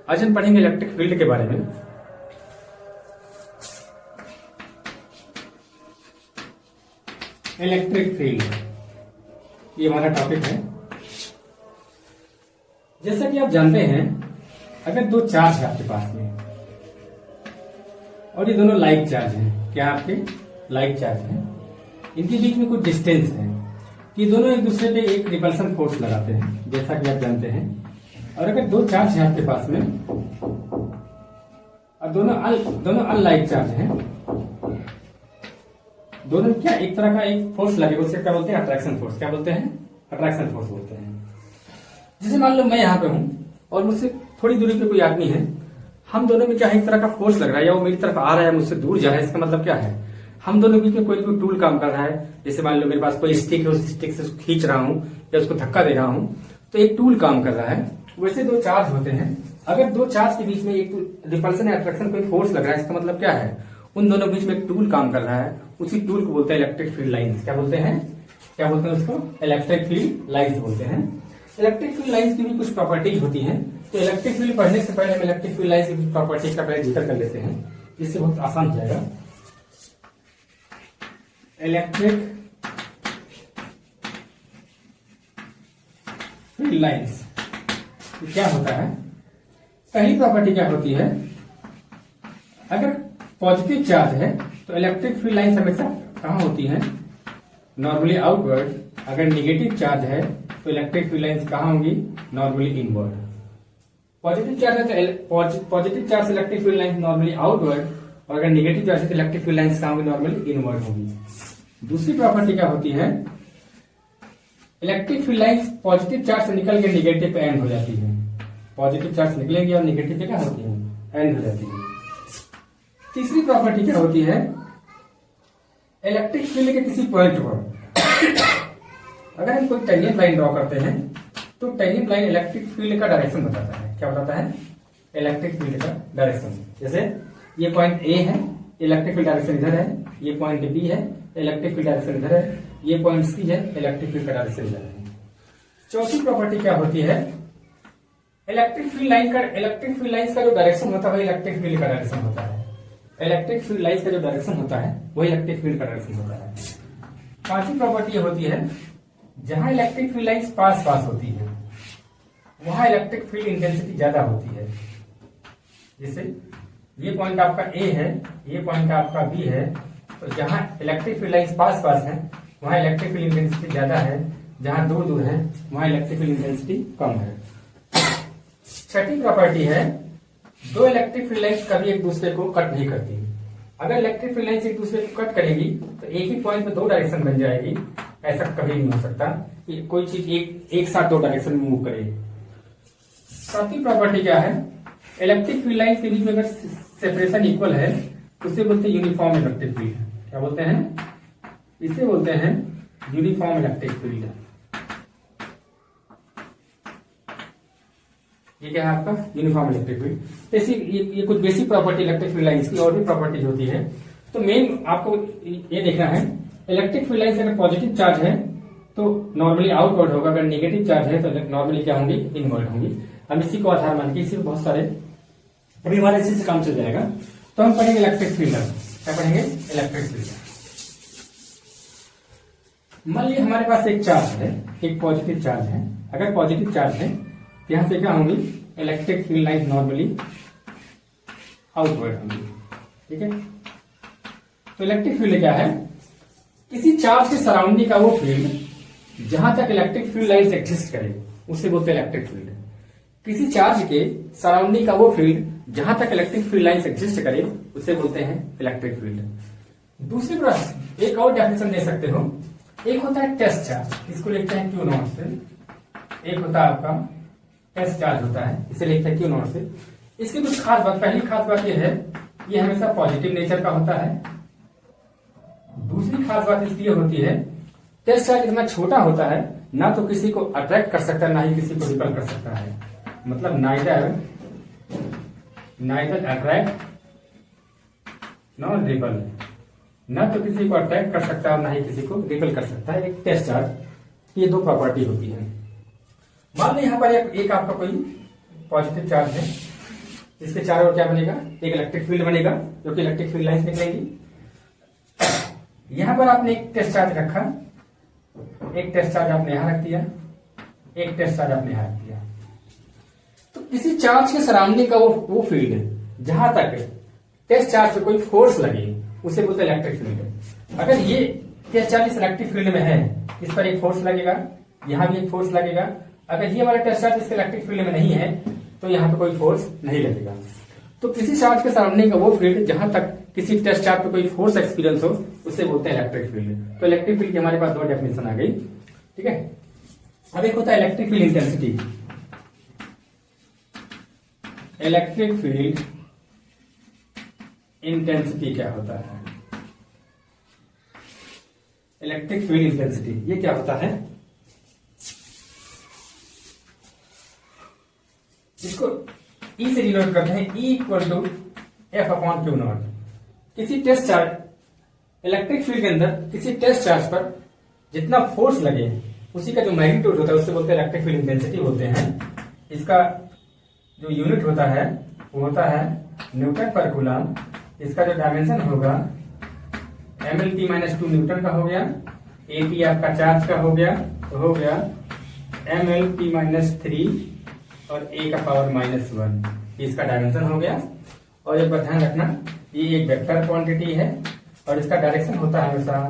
आज हम पढ़ेंगे इलेक्ट्रिक फील्ड के बारे में। इलेक्ट्रिक फील्ड ये हमारा टॉपिक है। जैसा कि आप जानते हैं, अगर दो चार्ज है आपके पास में और ये दोनों लाइक चार्ज हैं, क्या आपके लाइक चार्ज हैं, इनके बीच में कुछ डिस्टेंस है, ये दोनों एक दूसरे पे एक रिपल्सन फोर्स लगाते हैं, जैसा कि आप जानते हैं। और अगर दो चार्ज है आपके पास में और दोनों अनलाइक चार्ज हैं, दोनों क्या एक तरह का एक फोर्स लगेगा, उसे क्या बोलते हैं? Attraction force. क्या बोलते हैं? अट्रैक्शन फोर्स बोलते हैं। जैसे मान लो मैं यहाँ पे हूं और मुझसे थोड़ी दूरी पे कोई आदमी है, हम दोनों में क्या है, एक तरह का फोर्स लग रहा है, या वो मेरी तरफ आ रहा है, मुझसे दूर जा रहा है। इसका मतलब क्या है? हम दोनों बीच में कोई टूल काम कर रहा है। जैसे मान लो मेरे पास कोई स्टिक है, उस स्टिक से खींच रहा हूं या उसको धक्का दे रहा हूं, तो एक टूल काम कर रहा है। वैसे दो चार्ज होते हैं, अगर दो चार्ज के बीच में एक रिपल्सन या अट्रैक्शन कोई फोर्स लग रहा है, इसका मतलब क्या है? उन दोनों बीच में एक टूल काम कर रहा है, उसी टूल को बोलते हैं इलेक्ट्रिक फील्ड लाइंस। क्या बोलते हैं? क्या बोलते हैं उसको? इलेक्ट्रिक फील्ड लाइंस बोलते हैं। इलेक्ट्रिक फील्ड लाइंस की भी कुछ प्रॉपर्टीज होती हैं, तो इलेक्ट्रिक फील्ड पढ़ने से पहले हम इलेक्ट्रिक फील्ड लाइंस की प्रॉपर्टीज का पहले जिक्र कर लेते हैं, जिससे बहुत आसान हो जाएगा। इलेक्ट्रिक फील्ड लाइंस क्या होता है? पहली प्रॉपर्टी क्या होती है? अगर पॉजिटिव चार्ज है तो इलेक्ट्रिक फील्ड लाइंस हमेशा कहां होती है? Normally outward. अगर नेगेटिव चार्ज है तो इलेक्ट्रिक फील्ड लाइंस कहां होंगी? Normally inward. पॉजिटिव चार्ज है तो positive charge electric field lines normally outward, और अगर नेगेटिव चार्ज है तो इलेक्ट्रिक फील्ड लाइंस कहां होंगी? नॉर्मली इनवर्ड होगी। दूसरी प्रॉपर्टी क्या होती है? Electric field lines positive charge से निकल के नेगेटिव पे एंड हो जाती है। पॉजिटिव चार्ज निकलेंगे और नेगेटिव पे क्या होती है? एंड हो जाती है। तीसरी प्रॉपर्टी क्या होती है? इलेक्ट्रिक फील्ड के किसी पॉइंट पर अगर हम कोई टेंजेंट लाइन ड्रॉ करते हैं तो टेंजेंट लाइन इलेक्ट्रिक फील्ड का डायरेक्शन बताता है। क्या बताता है? इलेक्ट्रिक फील्ड का डायरेक्शन। जैसे ये पॉइंट ए है, इलेक्ट्रिक फील्ड डायरेक्शन इधर है। ये पॉइंट बी है, इलेक्ट्रिक फील्ड डायरेक्शन इधर है। ये पॉइंट सी है, इलेक्ट्रिक फील्ड का डायरेक्शन इधर है। चौथी प्रॉपर्टी क्या होती है? इलेक्ट्रिक फील्ड लाइंस का जो डायरेक्शन होता है वही इलेक्ट्रिक फील्ड का डायरेक्शन होता है। इलेक्ट्रिक फील्ड लाइंस का जो डायरेक्शन होता है वही इलेक्ट्रिक फील्ड का डायरेक्शन होता है। पांचवी प्रॉपर्टी होती है, जहां इलेक्ट्रिक फील्ड लाइंस पास होती है वहां इलेक्ट्रिक फील्ड इंटेंसिटी ज्यादा होती है। जैसे ये पॉइंट आपका ए है, ये पॉइंट आपका बी है, तो जहां इलेक्ट्रिक फील्ड लाइंस पास है वहां इलेक्ट्रिक फील्ड इंटेंसिटी ज्यादा है, जहां दूर है वहां इलेक्ट्रिक फील्ड इंटेंसिटी कम है। छठी प्रॉपर्टी है, दो इलेक्ट्रिक फील्ड लाइंस कभी एक दूसरे को कट नहीं करती। अगर इलेक्ट्रिक फील्ड लाइंस एक दूसरे को कट करेगी तो एक ही पॉइंट में दो डायरेक्शन बन जाएगी। ऐसा कभी नहीं हो सकता कि कोई चीज एक साथ दो डायरेक्शन में मूव करे। सातवीं प्रॉपर्टी क्या है? इलेक्ट्रिक फील्ड लाइंस के बीच में अगर सेपरेशन इक्वल है तो उसे बोलते हैं यूनिफॉर्म इलेक्ट्रिक फील्ड। क्या बोलते हैं? इसे बोलते हैं यूनिफॉर्म इलेक्ट्रिक फील्ड। ये क्या है आपका? Uniform electric field. ऐसी ये कुछ basic property electric field lines की, और भी प्रॉपर्टीज होती है। तो मेन आपको ये देखना है, इलेक्ट्रिक फील्ड लाइंस अगर पॉजिटिव चार्ज है तो नॉर्मली आउटवर्ड होगा, अगर नेगेटिव चार्ज है तो नॉर्मली क्या होंगी? इनवर्ड होंगी। हम इसी को आधार मान के इसी बहुत सारे अभी हमारे इसी से काम चल जाएगा। तो हम पढ़ेंगे इलेक्ट्रिक फील्ड। क्या पढ़ेंगे? Electric field. मान लीजिए हमारे पास एक चार्ज है, एक पॉजिटिव चार्ज है। अगर पॉजिटिव चार्ज है तो यहां से क्या होंगी? Electric field line normally outward होंगी। ठीक है। तो इलेक्ट्रिक फील्ड क्या है? किसी चार्ज के सराउंडिंग का वो फील्ड जहां तक इलेक्ट्रिक फील्ड लाइंस एग्जिस्ट करे उसे बोलते हैं इलेक्ट्रिक फील्ड। किसी चार्ज के सराउंडिंग का वो फील्ड जहां तक इलेक्ट्रिक फील्ड लाइंस एग्जिस्ट करे उसे बोलते हैं इलेक्ट्रिक फील्ड। दूसरी तरफ एक और डेफिनेशन दे सकते हो। एक होता है टेस्ट चार्ज, इसको लिखते हैं क्यू नॉट से। एक होता है आपका टेस्ट चार्ज होता है, इसे लिखते हैं क्यू नॉट से। इसकी कुछ खास बात, पहली खास बात यह है, ये हमेशा पॉजिटिव नेचर का होता है। दूसरी खास बात इसलिए होती है, टेस्ट चार्ज इतना छोटा होता है, ना तो किसी को अट्रैक्ट कर सकता है ना ही किसी को रिपल कर सकता है। मतलब नाइदर अट्रैक्ट नॉट रिपल, ना तो किसी को अट्रैक्ट कर सकता है और ना ही किसी को रिपल कर सकता है एक टेस्ट चार्ज। ये दो प्रॉपर्टी होती है। मान लो यहां पर एक आपका कोई पॉजिटिव चार्ज है इसके चारों ओर क्या बनेगा, एक इलेक्ट्रिक फील्ड बनेगा, जो कि इलेक्ट्रिक फील्ड लाइंस निकलेंगी। यहां पर आपने एक टेस्ट चार्ज रखा, एक टेस्ट चार्ज आपने यहां रख दिया, एक टेस्ट चार्ज आपने यहां रख दिया। तो किसी चार्ज के सराउंडिंग का वो फील्ड जहां तक टेस्ट चार्ज पे कोई फोर्स लगे उसे बोलते हैं इलेक्ट्रिक फील्ड। अगर ये टेस्ट चार्ज इस इलेक्ट्रिक फील्ड में है, इस पर एक फोर्स लगेगा, यहां भी एक फोर्स लगेगा। अगर ये वाला टेस्ट चार्ज इसके इलेक्ट्रिक फील्ड में नहीं है तो यहां पे कोई फोर्स नहीं लगेगा। तो किसी चार्ज के सराउंडिंग का वो फील्ड जहां तक किसी टेस्ट चार्ज पे कोई फोर्स एक्सपीरियंस हो उसे बोलते हैं इलेक्ट्रिक फील्ड। तो इलेक्ट्रिक फील्ड की हमारे पास दो डेफिनेशन आ गई, ठीक है। अब एक होता है electric field intensity. Electric field intensity क्या होता है? इलेक्ट्रिक फील्ड इंटेंसिटी ये क्या होता है? इसको ई से डिनोट करते हैं, E equal to F upon Q not. किसी टेस्ट चार्ज, इलेक्ट्रिक फील्ड के अंदर किसी टेस्ट चार्ज पर जितना फोर्स लगे उसी का जो मैग्नीट्यूड होता है उससे बोलते हैं इलेक्ट्रिक फील्ड इंटेंसिटी बोलते हैं। इसका जो यूनिट होता है वो होता है न्यूटन पर कूलम। इसका जो डायमेंशन होगा mLT - 2 न्यूटन का हो गया, AP आपका चार्ज का हो गया, तो हो गया mLT - 3 और A का पावर -1, इसका डायमेंशन हो गया। और एक बात ध्यान रखना, ये एक वेक्टर क्वांटिटी है और इसका डायरेक्शन होता है हमेशा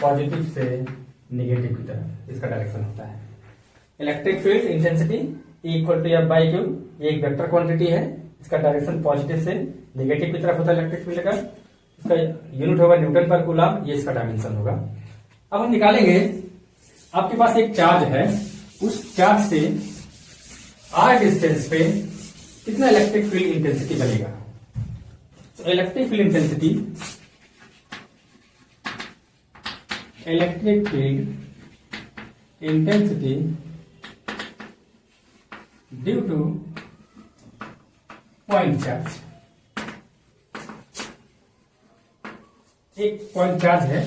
पॉजिटिव से नेगेटिव की तरफ, इसका डायरेक्शन होता है। Electric field intensity equal to F by Q, ये एक वेक्टर क्वांटिटी है, इसका डायरेक्शन पॉजिटिव से नेगेटिव की तरफ होता है इलेक्ट्रिक फील्ड का। इसका यूनिट होगा न्यूटन पर कूलम, ये इसका डायमेंशन होगा। अब हम निकालेंगे, आपके पास एक चार्ज है, उस चार्ज से r डिस्टेंस पे कितना इलेक्ट्रिक फील्ड इंटेंसिटी बनेगा। तो electric field intensity, electric field intensity due two point charge, एक पॉइंट चार्ज है,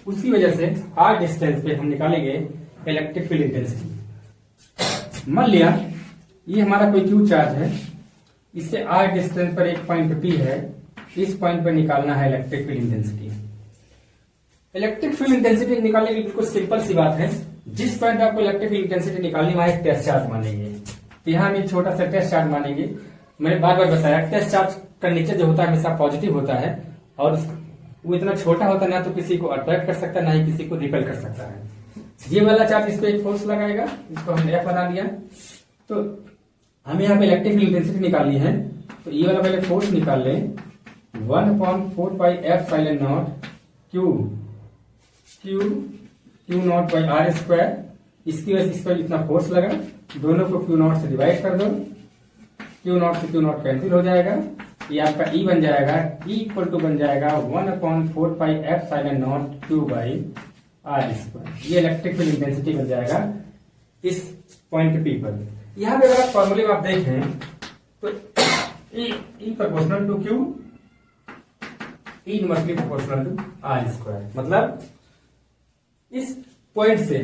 उसकी वजह से r डिस्टेंस पे हम निकालेंगे इलेक्ट्रिक फील्ड इंटेंसिटी। मान लिया ये हमारा कोई क्यू चार्ज है, इससे r डिस्टेंस पर एक पॉइंट P है, इस पॉइंट पर निकालना है electric field intensity. Electric field intensity निकालने की बिल्कुल सिंपल सी बात है, जिस पॉइंट आपको इलेक्ट्रिक फील्ड इंटेंसिटी निकालनी वहां एक टेस्ट चार्ज मानेंगे। तो यहां हम एक छोटा सा टेस्ट चार्ज मानेंगे। मैंने बार बार बताया टेस्ट चार्ज का नेचर जो होता है हमेशा पॉजिटिव होता है और वो इतना छोटा होता है ना तो किसी को अट्रैक्ट कर सकता है ना ही किसी को रिपेल कर सकता है। ये वाला चार्ज इस पे एक फोर्स लगाएगा, इसको हमने एफ बना दिया। तो हमें यहाँ पे इलेक्ट्रिक फील्ड इंटेंसिटी निकालनी है, तो ये वाला पहले फोर्स निकाल लें, 1/4 पाई F∁0 Q not by R square. इसकी वजह से इस पर इतना फोर्स लगा, दोनों को Q नॉट से डिवाइड कर दो, Q नॉट से Q नॉट कैंसिल हो जाएगा, ये आपका E बन जाएगा, E इक्वल टू बन जाएगा 1/4 पाई F∁0 Q by R square. ये इलेक्ट्रिक फील्ड इंटेंसिटी बन जाएगा इस पॉइंट P पर। यहाँ पे अगर आप फॉर्मूले में आप देखें तो E proportional to Q, E inversely proportional to R square. मतलब इस पॉइंट से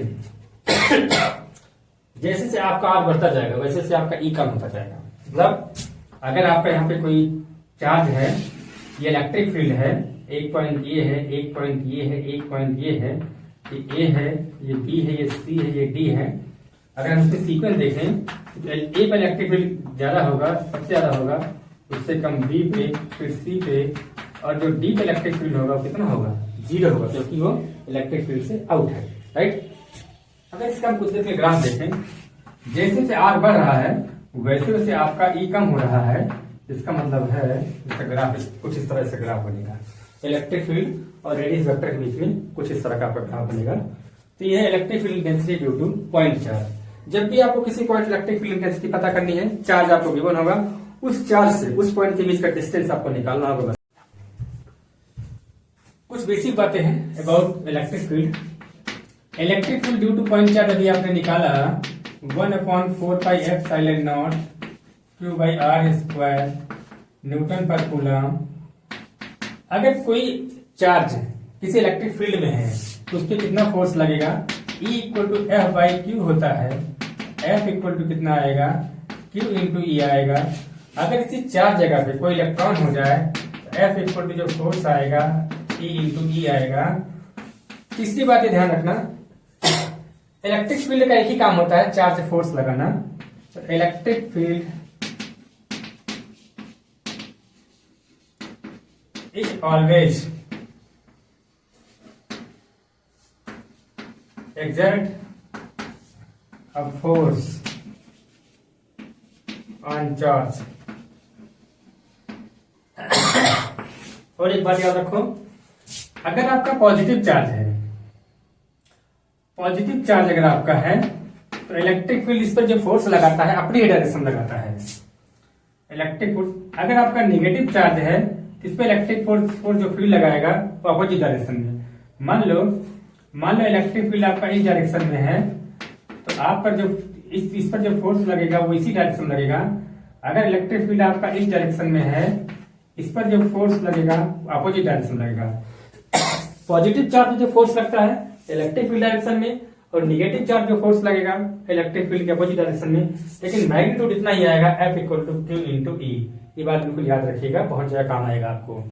जैसे से आपका R बढ़ता जाएगा वैसे से आपका E कम होता जाएगा। मतलब अगर आपका यहाँ पे कोई चार्ज है, ये इलेक्ट्रिक फील्ड है, एक पॉइंट ये है, एक पॉइंट ये है, एक पॉइंट ये है, ये A है, ये B है, ये C है, ये D है। अगर हम इसके सीक्वेंस देखें तो A पर इलेक्ट्रिक फील्ड ज्यादा होगा, सबसे ज्यादा होगा, उससे कम B पे, फिर C पे, और जो D पे इलेक्ट्रिक फील्ड होगा वो कितना होगा, 0 होगा, क्योंकि वो इलेक्ट्रिक फील्ड से आउट है, राइट। अगर इसका हम कुछ देर के ग्राफ देखें, जैसे जैसे R बढ़ रहा है वैसे वैसे आपका E कम हो रहा है। इसका मतलब है इसका ग्राफ कुछ इस तरह से ग्राफ बनेगा, इलेक्ट्रिक फील्ड और रेडियस वेक्टर के बीच में कुछ इस तरह का आपका ग्राफ बनेगा। तो यह है electric field intensity due two point charge. जब भी आपको किसी पॉइंट इलेक्ट्रिक फील्ड इंटेंसिटी पता करनी है, चार्ज आपको गिवन होगा, उस चार्ज से उस पॉइंट के बीच का डिस्टेंस आपको निकालना होगा। कुछ बेसिक बातें हैं about electric field. Electric field due two point charge यदि आपने निकाला 1/4 पाई F∁0 Q by R square Newton पर कूलम। अगर कोई चार्ज किसी इलेक्ट्रिक फील्ड में है तो उस पर कितना फोर्स लगेगा, E equal to F by Q होता है। F इक्वल टू कितना आएगा, Q इंटू E आएगा। अगर इसी चार जगह पे कोई इलेक्ट्रॉन हो जाए तो F इक्वल टू जो फोर्स आएगा E इंटू ई आएगा। तीसरी बात ये ध्यान रखना, इलेक्ट्रिक फील्ड का एक ही काम होता है, चार्ज फोर्स लगाना। तो electric field is always exert a force on charge। और एक बात याद रखो, अगर आपका पॉजिटिव चार्ज है, पॉजिटिव चार्ज अगर आपका है तो इलेक्ट्रिक फील्ड इस पर जो फोर्स लगाता है अपनी डायरेक्शन लगाता है। इलेक्ट्रिक फोर्स अगर आपका नेगेटिव चार्ज है तो इस पर इलेक्ट्रिक फोर्स जो फील्ड लगाएगा वो अपोजिट डायरेक्शन में। मान लो इलेक्ट्रिक फील्ड आपका इस डायरेक्शन में है तो आप पर जो इस पर जो फोर्स लगेगा वो इसी डायरेक्शन लगेगा। अगर इलेक्ट्रिक फील्ड आपका इस डायरेक्शन में है, इस पर जो फोर्स लगेगा अपोजिट डायरेक्शन लगेगा। पॉजिटिव चार्ज जो फोर्स लगता है इलेक्ट्रिक फील्ड डायरेक्शन में और निगेटिव चार्ज जो फोर्स लगेगा इलेक्ट्रिक फील्ड के अपोजिट डायरेक्शन में, लेकिन मैग्नीट्यूड इतना ही आएगा F equal to Q into E. ये बात बिल्कुल याद रखिएगा, बहुत ज्यादा काम आएगा आपको।